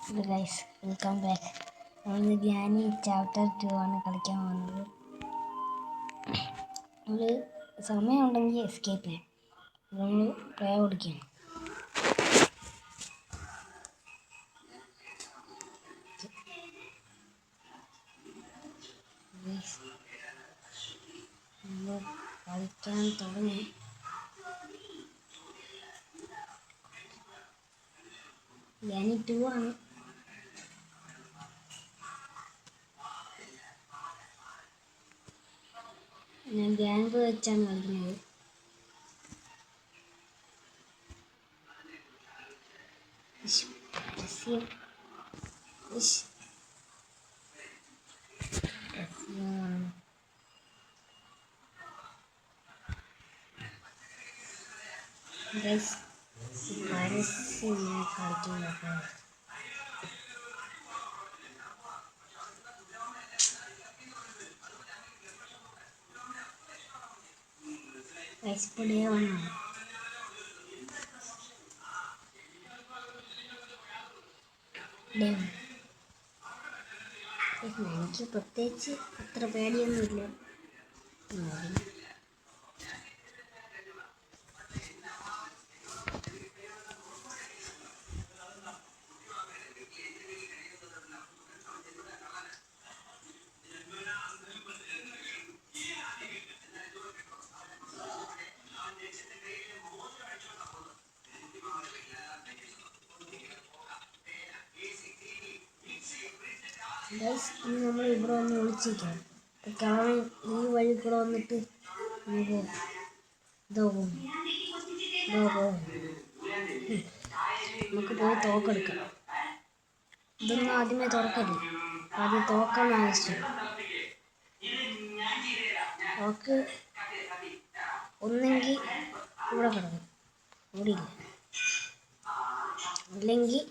Hello guys, welcome back. നമ്മൾ Giani chapter 2 ആണ് കളിക്കാൻ പോകുന്നത്. നമ്മൾ സമയം ഉണ്ടെങ്കിൽ എസ്കേപ്പ് ചെയ്യാം. നമ്മൾ പ്ലേ കൊടുക്കുകയാണ്. നമ്മൾ കളിക്കാൻ തുടങ്ങി. ഗ്യാനി 2 ആണ്. ഞാൻ ഗ്യാങ്ക് വെച്ചാണ് കളിക്കുന്നത്. പരസ്യം കളിക്കുന്നത് ഡേ 1 ആണ്. എനിക്ക് പ്രത്യേകിച്ച് അത്ര പേടിയൊന്നുമില്ല. ഇനി നമ്മൾ ഇവിടെ വന്ന് വിളിച്ചിരിക്കണം. കിളവൻ ഈ വഴി കൂടെ വന്നിട്ട് നമുക്ക് പോയി തോക്കെടുക്കാം. ഇതൊന്നും ആദ്യമേ തുറക്കരുത്. ആദ്യം തോക്കാണ് ആവശ്യം. തോക്ക് ഒന്നെങ്കിൽ ഇവിടെ കിടക്കും, ഇവിടെ ഇല്ല. അല്ലെങ്കിൽ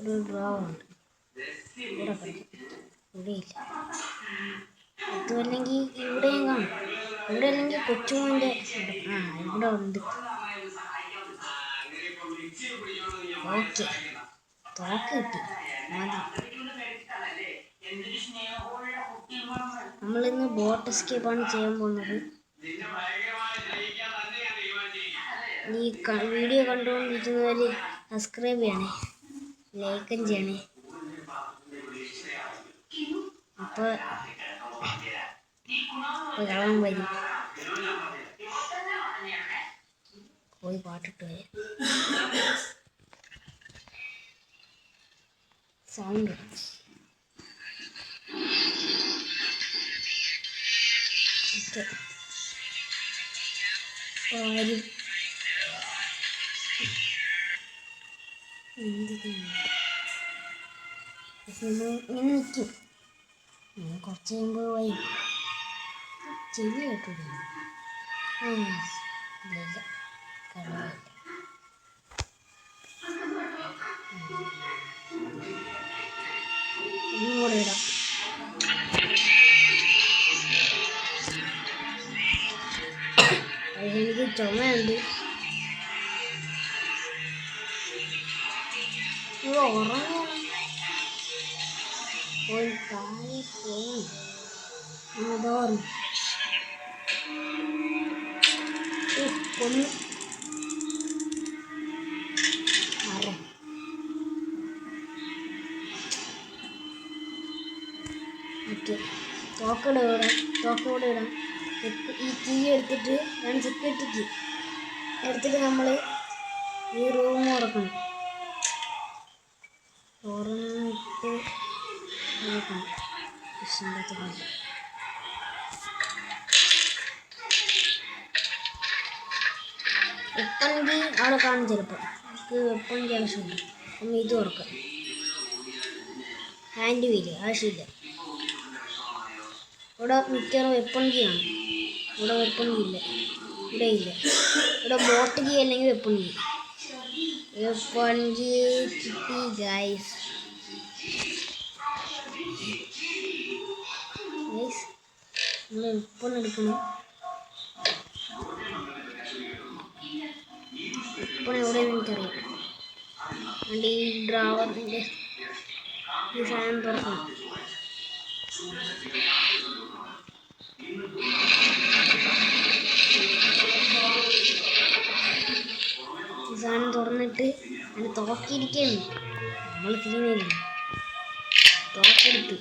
ഒരു ഡ്രോവ് ഉണ്ട്, ഇവിടെ കിടക്കും, ഇവിടെ ഇല്ല. അതുമല്ലെങ്കിൽ ഇവിടെയും കാണും. ഇവിടെ അല്ലെങ്കിൽ കൊച്ചുമോൻ്റെ ഇവിടെ ഉണ്ട്. ഓക്കെ, തോക്ക് കിട്ടി. നമ്മളിന്ന് ബോട്ട് എസ്കേപ്പാണ് ചെയ്യാൻ പോകുന്നത്. ഈ വീഡിയോ കണ്ടുകൊണ്ടിരിക്കുന്നവർ സബ്സ്ക്രൈബ് ചെയ്യണേ, ലൈക്കും ചെയ്യണേ. അപ്പോൾ കാണാൻ വരും. പോയി പാട്ടിട്ട് വരാം. സൗണ്ട് ആരും ഇങ്ങനെ നിൽക്കും. കുറച്ച് കഴിയുമ്പോൾ പോയി ചെവി കേട്ടില്ല. ഒന്നും കൂടെ ഇടാം. എനിക്ക് ചുമയുണ്ട്. ഉറങ്ങണം. പോയി താഴെ പോയി കൊന്നു. ഓക്കെ, തോക്കോടെ ഇടാം. ഈ കീ എടുത്തിട്ട് ഞാൻ സെക്യൂരിറ്റി കീ എടുത്തിട്ട് നമ്മൾ ഈ റൂം തുറക്കണം. തുറന്നിട്ട് നോക്കണം. വെപ്പണി അവിടെ കാണും. ചിലപ്പോൾ നമുക്ക് വെപ്പണിൻ്റെ ആവശ്യമുണ്ട്. നമ്മൾ ഇത് തുറക്കാം. ഹാൻഡ് വീല് ആവശ്യമില്ല. ഇവിടെ മിക്കവാറും വെപ്പൺ കീ ആണ്. ഇവിടെ വെപ്പൺ കീ ഇല്ല, ഇവിടെ ഇല്ല. ഇവിടെ ബോട്ട് കീ അല്ലെങ്കിൽ വെപ്പൺ കീ കിട്ടി ഗൈസ്. നമ്മൾ വെപ്പൺ എടുക്കണം. വെപ്പൺ എവിടെയെന്ന് എനിക്കറിയാം. അതുകൊണ്ട് ഈ ഡ്രാവറിൻ്റെ ഈ സാധനം തുറക്കണം. ഈ സാധനം തുറന്നിട്ട് അതിന് തുറക്കിയിരിക്കുകയാണ്. നമ്മൾ ചെയ്യുന്നില്ല, തുറക്കെടുത്ത്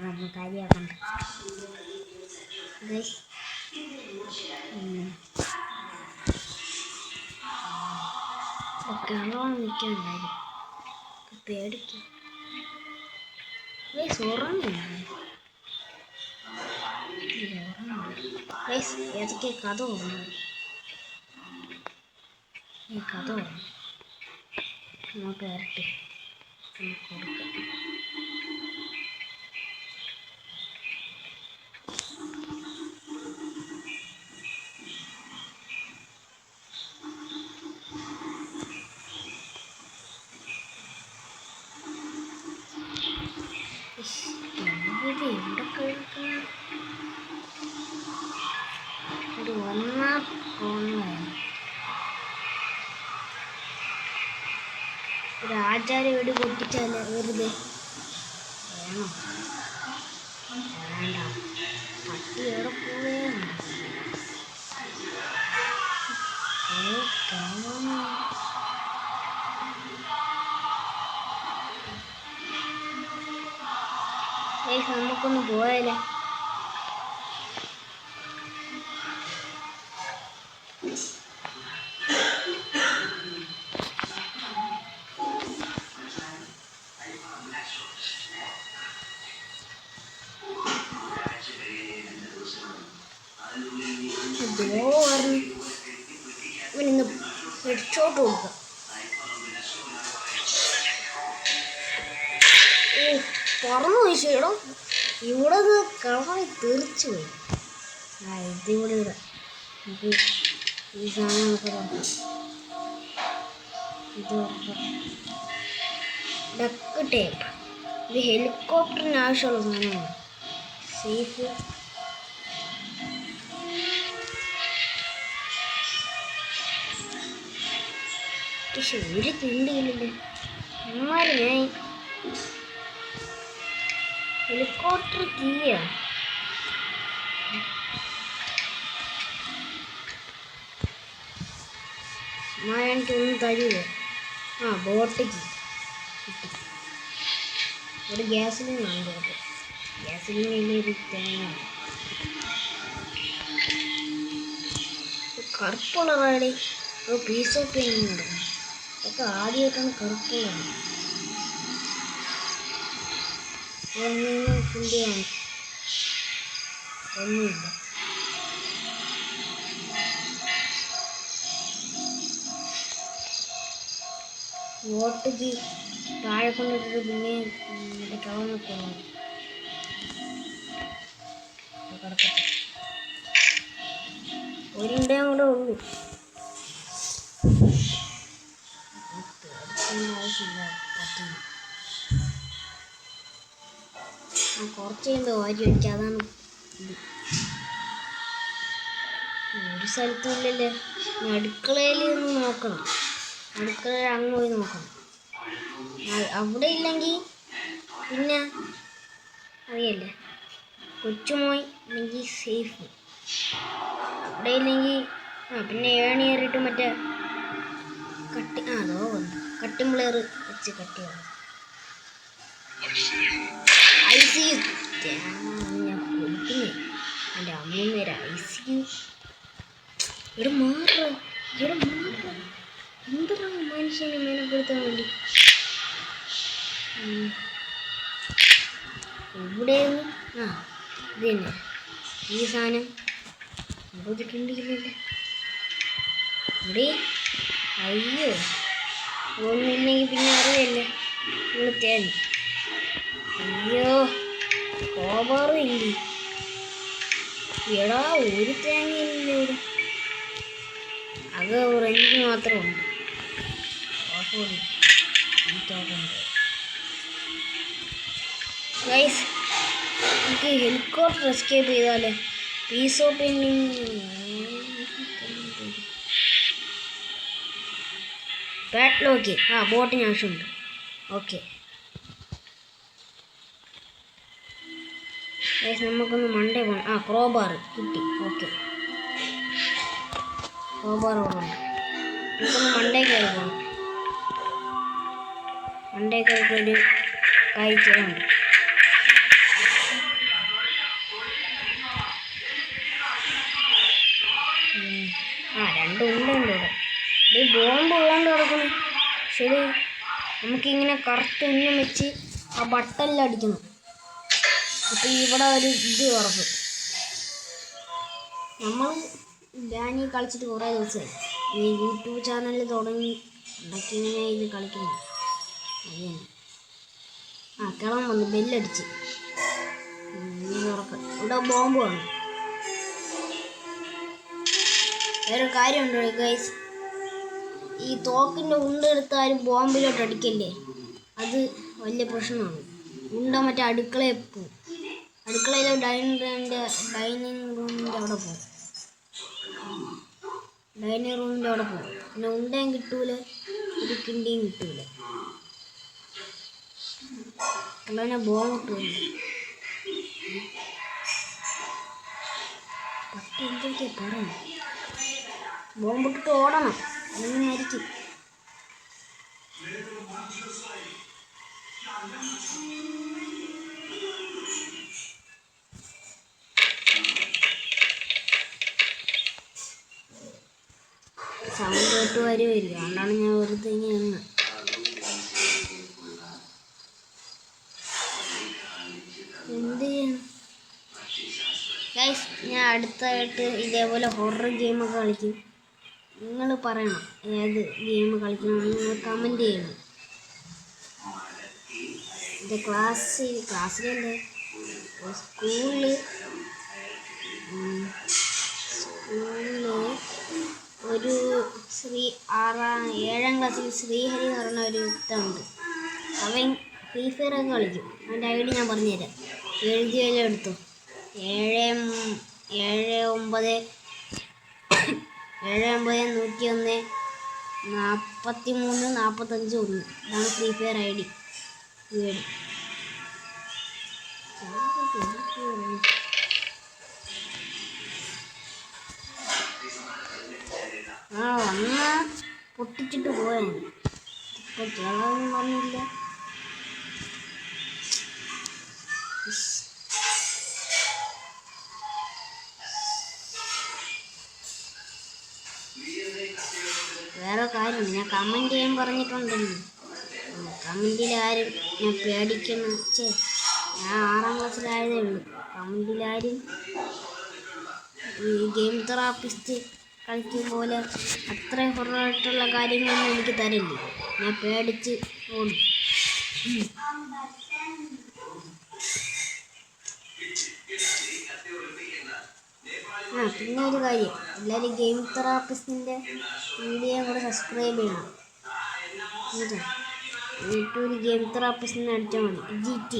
നമ്മൾ കാര്യമാക്കണ്ട. കിളവാണ് നിൽക്കാനുണ്ടായിരുന്നു, പേടിക്കും. ഏതൊക്കെ കഥ ഓർമ്മ, ഈ കഥ ഓർമ്മ ഇങ്ങോട്ട് വരട്ടെ, കൊടുക്കാം. ഇത് എവിടെ കഴിക്കണം? ഒരു ഒന്നാം ഫോണിലായിരുന്നു ഒരു ആചാര്യ വീട് പൊട്ടിച്ചാൽ വെറുതെ വേണോ? വേണ്ട. പട്ടി എവിടെ പോവുകയാണ്? നമുക്കൊന്ന് പോയാലേ? ഇവനിന്ന് ഹെഡ്ഷോട്ട് കൊടുക്കാം. പറന്നു പോയി ഷേടോ, ഇവിടെ കളറായി തെറിച്ചു പോയി. ഇതിവിടെ നമുക്ക് ഈ സാധനങ്ങളൊക്കെ തുറക്കാം. ഇത് ഡക്ക് ടേപ്പ്, ഇത് ഹെലികോപ്റ്ററിന് ആവശ്യമുള്ള സാധനമാണ്. സേഫ് പക്ഷെ ഒരു തുണ്ടിയില്ലല്ലേ അമ്മാര്. ഞാൻ ഹെലികോപ്റ്റർ കീയാ, എനിക്കൊന്നും തരുമോ? ബോട്ട് കീ കിട്ടി. ഒരു ഗ്യാസിലിനാണ് ബോട്ട്. ഗ്യാസിലിന് വലിയൊരു തേങ്ങ കറുപ്പുള്ള റാഡി. പീസ് ഓഫ് പെയിൻ നടക്കും. അതൊക്കെ ആദ്യമായിട്ടാണ് കറുപ്പുള്ളത്. ഫുണ്ടിയാണ് ഒന്നുമില്ല. വോട്ടക്ക് താഴെ കൊണ്ടിട്ട് പിന്നെ മറ്റേ കളന്നൊക്കെ കിടക്കട്ടെ. ഒരിണ്ടയും കൂടെ ഉള്ളൂ. ആവശ്യമില്ല, പറ്റില്ല. കുറച്ച് കഴിയുമ്പോൾ വാരി അടിക്കുക, അതാണ് ഇത്. ഒരു സ്ഥലത്തും ഇല്ലല്ലേ. അടുക്കളയിൽ നിന്ന് നോക്കണം, അടുക്കളയിൽ അങ്ങ് പോയി നോക്കണം. അവിടെ ഇല്ലെങ്കിൽ പിന്നെ അറിയല്ലേ, കൊച്ചുമോയി അല്ലെങ്കിൽ സേഫ്. അവിടെ ഇല്ലെങ്കിൽ പിന്നെ ഏണി കയറിയിട്ട് മറ്റേ അതോ കട്ടിംപ്ലെയർ വെച്ച് കട്ട് ചെയ്യണം. ICU ഞാൻ കൊടുക്കുന്നേ എൻ്റെ അമ്മൂമ്മേരെ ICU. ഇവിടെ മാറ എന്തിനാണ് മനുഷ്യനെ മെനപ്പെടുത്താൻ വേണ്ടി. ഇവിടെയൊന്നും ഇത് തന്നെ ഈ സാധനം കൊടുത്തിട്ടുണ്ടെങ്കിലല്ലേ ഇവിടെ. അയ്യോ, ഒന്നില്ലെങ്കിൽ പിന്നെ അറിയല്ലേ നിങ്ങൾ തേങ്ങ. അയ്യോ, കോബറും ഇല്ല. എടാ ഒരു തേങ്ങയില്ല ഇവിടെ. അത് റെഞ്ച് മാത്രമുണ്ട്. ഗൈസ്, നമുക്ക് ഹെലികോപ്റ്റർ എസ്കേപ്പ് ചെയ്താലേ പീസ് ഓഫ് പെയിൻറ്റിങ് പാഡ്ലോക്ക്. ബോട്ടിന് ആവശ്യമുണ്ട്. ഓക്കെ, നമുക്കൊന്ന് മണ്ടേ പോകണം. ക്രോബാർ കിട്ടി. ഓക്കെ, ക്രോബാർ ഉണ്ട്. നമുക്കൊന്ന് മണ്ടേ കയറി പോകണം. മണ്ടേ കയറി ഒരു കാഴ്ചയുണ്ട്. രണ്ട് ഉണ്ടുണ്ട് ഇവിടെ. ഈ ബോംബ് കൊണ്ട് കിടക്കണം. ശരി, നമുക്കിങ്ങനെ കറക്റ്റ് ഉന്നം വെച്ച് ആ ബട്ടണിൽ അടിക്കണം. അപ്പം ഇവിടെ ഒരു ഇത് ഉറപ്പ്. നമ്മൾ ഡാനി കളിച്ചിട്ട് കുറേ ദിവസമായി. യൂട്യൂബ് ചാനലിൽ തുടങ്ങി ഇടയ്ക്ക് ഇങ്ങനെ ഇത് കളിക്കുന്നു. അത് തന്നെ. കിളം വന്ന് ബെല്ലടിച്ച് തുറക്ക. ഇവിടെ ബോംബ് വന്നു. വേറെ കാര്യമുണ്ടോ ഗൈസ്? ഈ തോക്കിൻ്റെ ഉണ്ടെടുത്താലും ബോംബിലോട്ട് അടിക്കല്ലേ, അത് വലിയ പ്രശ്നമാണ്. ഉണ്ട മറ്റേ അടുക്കളയിൽ പോവും. അടുക്കളയിലെ ഡൈനിങ് റൂമിൻ്റെ അവിടെ പോകും. ഡൈനിങ് റൂമിൻ്റെ അവിടെ പോകും. പിന്നെ ഉണ്ടയും കിട്ടൂല, ഒരു കിണ്ടിയും കിട്ടൂല. അങ്ങനെ ബോംബ് കിട്ടൂല. പട്ടി എന്തൊക്കെയാ പറഞ്ഞു? ബോംബിട്ടിട്ട് ഓടണം, അങ്ങനെ ആയിരിക്കും. സൗണ്ട് കേട്ട് വരുമായിരിക്കും, അതുകൊണ്ടാണ് ഞാൻ വെറുതെ ഇങ്ങനെ. എന്ത് ചെയ്യണം ഗൈസ്? ഞാൻ അടുത്തായിട്ട് ഇതേപോലെ ഹൊറർ ഗെയിമൊക്കെ കളിക്കും. നിങ്ങൾ പറയണം ഏത് ഗെയിം കളിക്കണമെന്ന് നിങ്ങൾ കമൻറ്റ് ചെയ്യണം. എൻ്റെ ക്ലാസ്സിലല്ലേ, സ്കൂളിൽ ഒരു 7ാം ക്ലാസ്സിൽ ശ്രീഹരി എന്ന് പറഞ്ഞ ഒരു ഇതുണ്ട്. അവൻ ഫ്രീ ഫയർ ഒക്കെ കളിക്കും. അവൻ്റെ ഐ ഡി ഞാൻ പറഞ്ഞുതരാം, എഴുതിയെല്ലാം എടുത്തു. 7914345 ഇതാണ് ഫ്രീ ഫയർ ഐ ഡി. വന്ന പൊട്ടിച്ചിട്ട് പോയാൽ ഇപ്പൊ ചെളവൊന്നും പറഞ്ഞില്ല. വേറെ കാര്യമുണ്ട്, ഞാൻ കമൻറ്റ് ചെയ്യാൻ പറഞ്ഞിട്ടുണ്ടല്ലോ. കമൻറ്റിലാരും ഞാൻ പേടിക്കുന്നു. ഞാൻ 6ാം ക്ലാസ്സിലായതേ ഉള്ളൂ. കമൻറ്റിലാരും ഈ ഗെയിം തെറാപ്പിസ്റ്റ് കളിക്കും പോലെ അത്ര ഹൊററായിട്ടുള്ള കാര്യങ്ങളൊന്നും എനിക്ക് തരില്ലേ. ഞാൻ പേടിച്ച് ഓടും. പിന്നെ ഒരു കാര്യം, എല്ലാവരും ഗെയിം തെറാപ്പിസ്റ്റിൻ്റെ വീഡിയോ കൂടെ സബ്സ്ക്രൈബ് ചെയ്യണം. യൂട്യൂബിൽ ഗെയിം തെറാപ്പിസ്റ്റിനെ അടിച്ചാൽ മതി. GT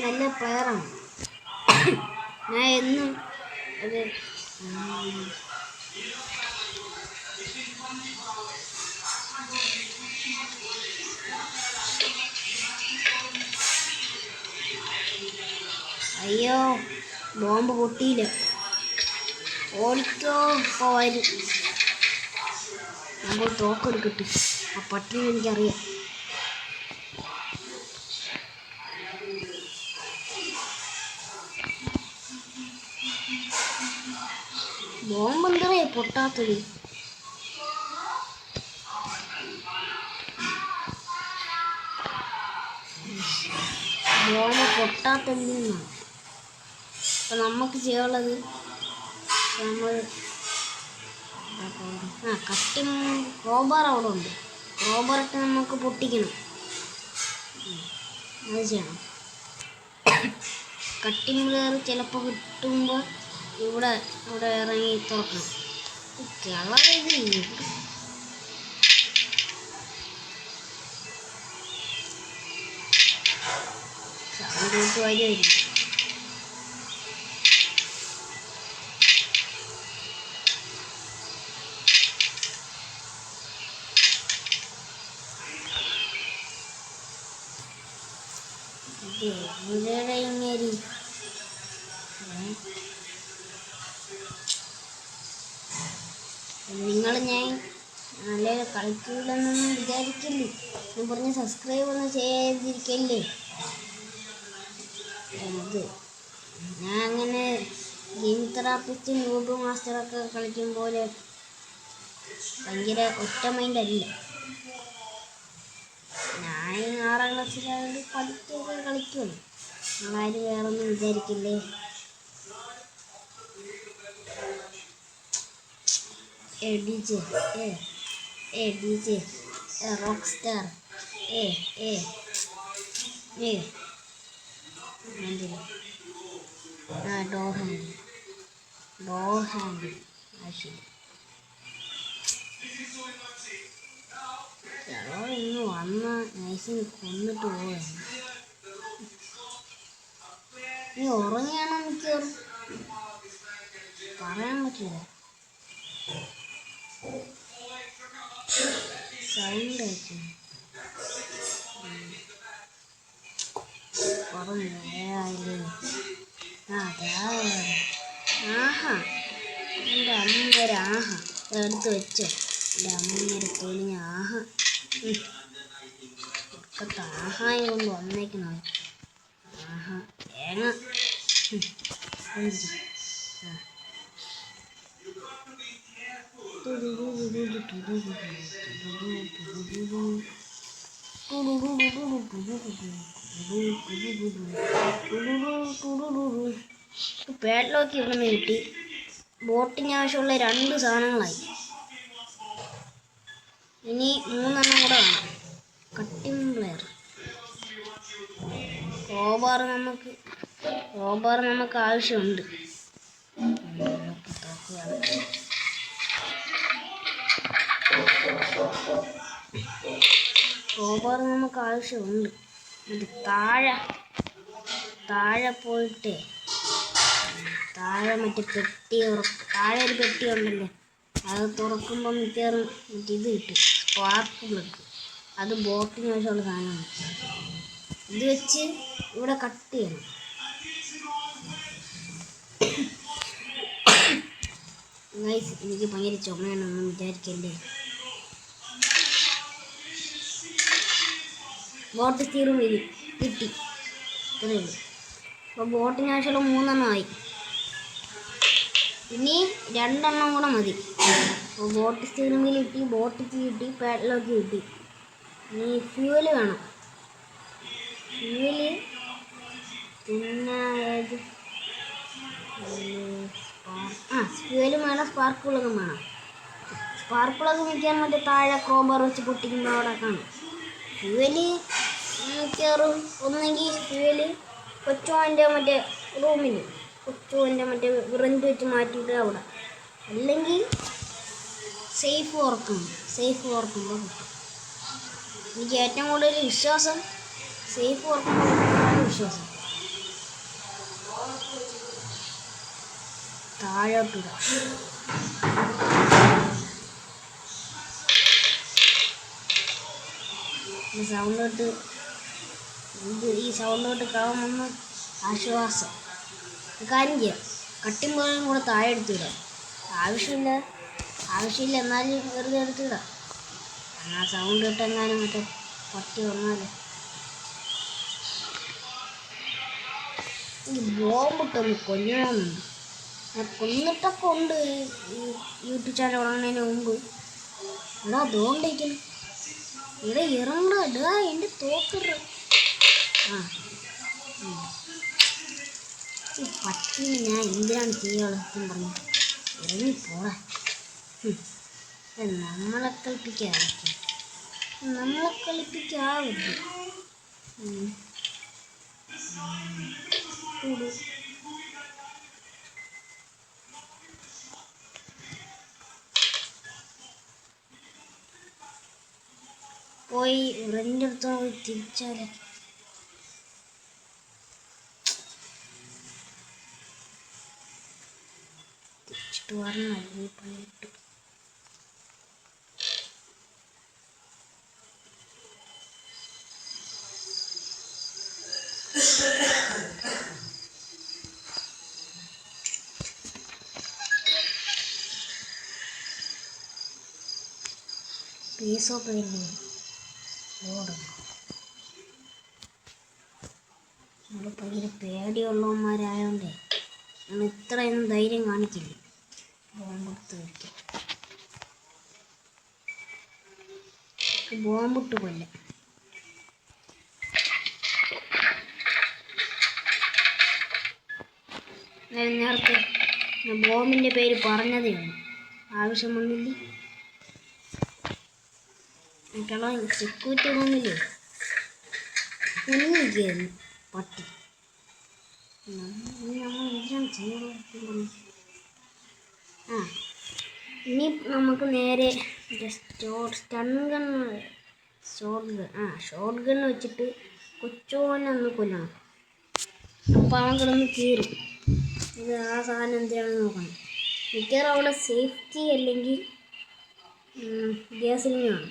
നല്ല പ്ലെയറാണ്. ഞാൻ എന്നും അത് അയ്യോ, ബോംബ് പൊട്ടിയില്ല. ഓടിക്കോ, ഇപ്പോൾ വരും. നമ്മൾ തോക്കെടുക്കട്ടെ. ആ പട്ടിനെ എനിക്കറിയാം. ബോംബ് എന്തേ പൊട്ടാത്തത്? ബോംബ് പൊട്ടാത്തതെന്നാണ്. അപ്പം നമുക്ക് ചെയ്യാനുള്ളത്, നമ്മൾ കട്ടി റോബർ അവിടെ ഉണ്ട്. റോബറിട്ട് നമുക്ക് പൊട്ടിക്കണം. അത് ചെയ്യണം. കട്ടിങ് പ്ലെയർ ചിലപ്പോൾ കിട്ടുമ്പോൾ ഇവിടെ ഇറങ്ങി തുറക്കണം. കിളവത് വരുമായിരിക്കും. എവിടെയുടെ ഇങ്ങേരി നിങ്ങൾ ഞാൻ നല്ല കളിക്കൂലെന്നൊന്നും വിചാരിക്കില്ലേ എന്ന് പറഞ്ഞ് സബ്സ്ക്രൈബ് ഒന്നും ചെയ്യാതിരിക്കല്ലേ. അത് ഞാൻ അങ്ങനെ ഗെയിം തെറാപ്പിസ്റ്റ് ന്യൂബ് മാസ്റ്ററൊക്കെ കളിക്കും പോലെ ഭയങ്കര ഒറ്റ മൈൻഡല്ല. ഞാൻ 6ാം ക്ലാസ്സിലായത് പഠിക്കൊക്കെ കളിക്കുമല്ലോ. നിങ്ങളാരും വേറൊന്നും വിചാരിക്കില്ലേ. DJ DJ rock star door handle ശരി. ചിലവർ ഇന്ന് വന്ന നൈസിന് കൊന്നിട്ട് പോവായിരുന്നു. നീ ഉറങ്ങിയാണോ മിക്കവാറും പറയാൻ പറ്റില്ല. സൗണ്ട് ആയിരിക്കും ആഹാ എൻ്റെ അമ്മൂമ്മേരെ ആഹാ എടുത്ത് വെച്ചോ. എൻ്റെ അമ്മൂമ്മേരെ പൊളിഞ്ഞ ആഹാ ഒക്കത്തെ ആഹായം കൊണ്ട് വന്നേക്കണോ. ആഹാ തേങ്ങ പേട്ടിലൊക്കെ ഇവിടെ നിന്ന് കിട്ടി. ബോട്ടിന് ആവശ്യമുള്ള 2 സാധനങ്ങളായി. ഇനി 3 കൂടെ വേണം. കട്ടിംഗ് പ്ലെയർ റോബാർ നമുക്ക് ആവശ്യമുണ്ട്. റോബാർ നമുക്ക് ആവശ്യമുണ്ട്. ഇത് താഴെ പോയിട്ട് താഴെ മറ്റേ താഴെ ഒരു പെട്ടി ഉണ്ടല്ലോ, അത് തുറക്കുമ്പോൾ മിക്കവാറും ഇത് കിട്ടും, സ്പാർക്ക് പ്ലഗ്. അത് ബോട്ടിന് ആവശ്യമുള്ള സാധനമാണ്. ഇത് വെച്ച് ഇവിടെ കട്ട് ചെയ്യണം. ഗൈസ് എനിക്ക് ഭയങ്കര ചുമയാണെന്നൊന്നും വിചാരിക്കല്ലേ. ബോട്ട് തീരും കിട്ടി ഇത്രയേ ഉള്ളൂ. അപ്പോൾ ബോട്ടിന് ആവശ്യമുള്ള 3 ആയി. ഇനി 2 കൂടെ മതി. അപ്പോൾ ബോട്ട് സ്റ്റീറിംഗ് വീൽ കിട്ടി, ബോട്ട് കിട്ടി, പാഡ്ലോക്ക് കിട്ടി. ഇനി ഫ്യൂവല് വേണം. ഫ്യൂവല് പിന്നെ ഫ്യൂവലും വേണം, സ്പാർക്ക് പ്ലഗും വേണം. സ്പാർക്ക് പ്ലഗ് മിക്കാൻ മറ്റേ താഴെ ക്രോബർ വെച്ച് പൊട്ടിക്കുമ്പോൾ അവിടെ കാണും. ഫ്യൂവല് മിക്കവാറും ഒന്നെങ്കിൽ ഫ്യൂവല് കൊച്ചുമോൻ്റെ മറ്റേ റൂമിൽ കൊച്ചുമോൻ്റെ മറ്റേ റെൻ്റ് വെച്ച് മാറ്റിയിട്ട് അവിടെ, അല്ലെങ്കിൽ സേഫ് ഓർക്കുമ്പോൾ കിട്ടും. എനിക്ക് ഏറ്റവും കൂടുതൽ വിശ്വാസം സേഫ് ഓർക്കുമ്പോൾ വിശ്വാസം. താഴോട്ടിട ഈ സൗണ്ടോട്ട് കാണുമെന്ന് ആശ്വാസം. കാര്യം ചെയ്യാം, കട്ടിമ്പോഴും കൂടെ താഴെ എടുത്തിടാം. ആവശ്യമില്ല എന്നാലും വെറുതെ എടുത്തിടാം. എന്നാൽ സൗണ്ട് ഇട്ടെങ്ങാനും മറ്റേ പട്ടി വന്നാൽ ഈ ബോംബിട്ടൊന്ന് കൊല്ലണമെന്നുണ്ട്. ഞാൻ കൊന്നിട്ടൊക്കെ ഉണ്ട് യൂട്യൂബ് ചാനൽ തുടങ്ങുന്നതിന് മുമ്പ്. എടാ അതുകൊണ്ടിരിക്കുന്നു ഇവിടെ ഇറങ്ങടാ എൻ്റെ തോക്കറ. ഈ പട്ടീനെ ഞാൻ എന്തിനാണ് ചെയ്യാനുള്ളത് പറഞ്ഞു ഇറങ്ങിപ്പോടാ. നമ്മളെ കളിപ്പിക്കാവരുത്. പോയി റെൻ്റെ അടുത്ത് പോയി തിരിച്ചാലേ. തിരിച്ചിട്ട് പറഞ്ഞ പണിയിട്ട് പീസ് ഓഫ് പെയിൻറ്റിങ് ഓടും. നമ്മൾ ഭയങ്കര പേടിയുള്ളവന്മാരായോണ്ടേ നമ്മൾ ഇത്രയൊന്നും ധൈര്യം കാണിക്കില്ല. ബോംബെടുത്ത് വയ്ക്കാം. ബോംബിട്ട് കൊല്ലാം. നേരത്തെ ബോംബിൻ്റെ പേര് പറഞ്ഞതേ ഉള്ളൂ, ആവശ്യം വന്നില്ല. എനിക്കുള്ള സെക്യൂരിറ്റി റൂമില്ലേ കുഞ്ഞിരിക്കുന്നു പട്ടി. നമ്മൾ എന്തിനാണ് ചെയ്യുന്നത്? ഇനി നമുക്ക് നേരെ ഷോർട്ട് ഗൺ വെച്ചിട്ട് കൊച്ചോനെ ഒന്ന് കൊല്ലണം. അപ്പോൾ അവൻ കിടന്ന് കീറും. ഇത് ആ സാധനം എന്തിനാണെന്ന് നോക്കണം. മിക്കവാറും അവിടെ സേഫ്റ്റി അല്ലെങ്കിൽ ഗ്യാസ് സിലിണ്ടറാണ്.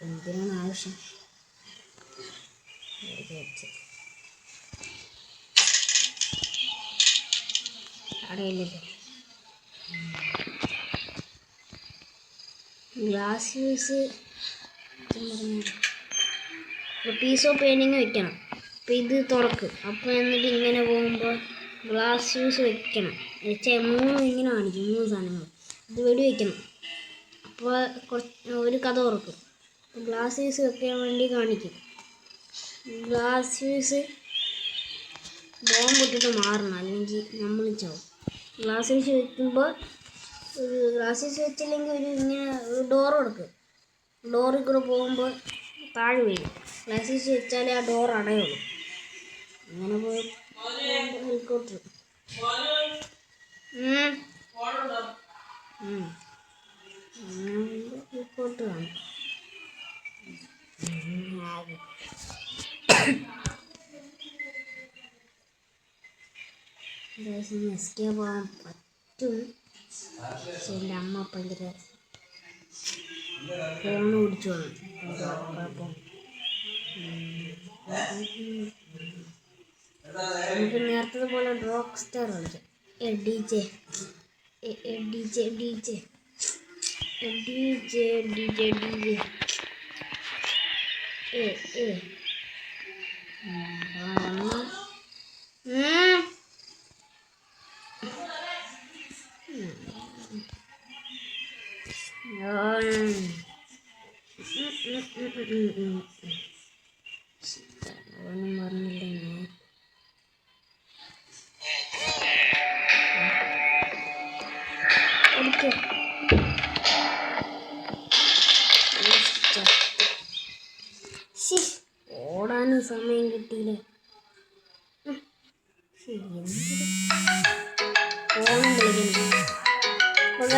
എന്തിനാണ് ആവശ്യം? അടയില്ലല്ലോ. Glass use piece of painting വെക്കണം. അപ്പോൾ ഇത് തുറക്ക്. അപ്പോൾ എന്നിട്ട് ഇങ്ങനെ പോകുമ്പോൾ ഗ്ലാസ് യൂസ് വെക്കണം. 3 ഇങ്ങനെ കാണിക്കും, 3 സാധനങ്ങൾ. ഇത് വെടി വയ്ക്കണം. അപ്പോൾ ഒരു കഥ തുറക്കും. ഗ്ലാസ് യൂസ് വെക്കാൻ വേണ്ടി കാണിക്കും. ഗ്ലാസ് യൂസ് ബോംബിട്ടിട്ട് മാറണം, അല്ലെങ്കിൽ നമ്മൾ ചാവും. ഗ്ലാസ് യൂസ് വെക്കുമ്പോൾ ഗ്ലാസ് യൂസ് വെച്ചില്ലെങ്കിൽ ഇങ്ങനെ ഒരു ഡോറ് കൊടുക്കും. ഡോറിൽ കൂടെ പോകുമ്പോൾ താഴെ വീഴും. ഗ്ലാസ് യൂസ് വെച്ചാലേ ആ ഡോർ അടയുള്ളൂ. അങ്ങനെ പോയി ഹെലികോപ്റ്റർ ഹെലികോപ്റ്റർ കാണും. എസ്കേപ്പ് ആവാൻ പറ്റും. പക്ഷെ എൻ്റെ അമ്മ ഭയങ്കര ഫോൺ പിടിച്ചു വന്നു. കുഴപ്പം നമുക്ക് നേരത്തെ പോലെ റോക്ക് സ്റ്റാർ കളിക്കാം. DJ അവനും പറഞ്ഞില്ല ഞാൻ. ഓടാനും സമയം കിട്ടിയില്ല. ഫോണും കളിക്കുന്നു. അപ്പോൾ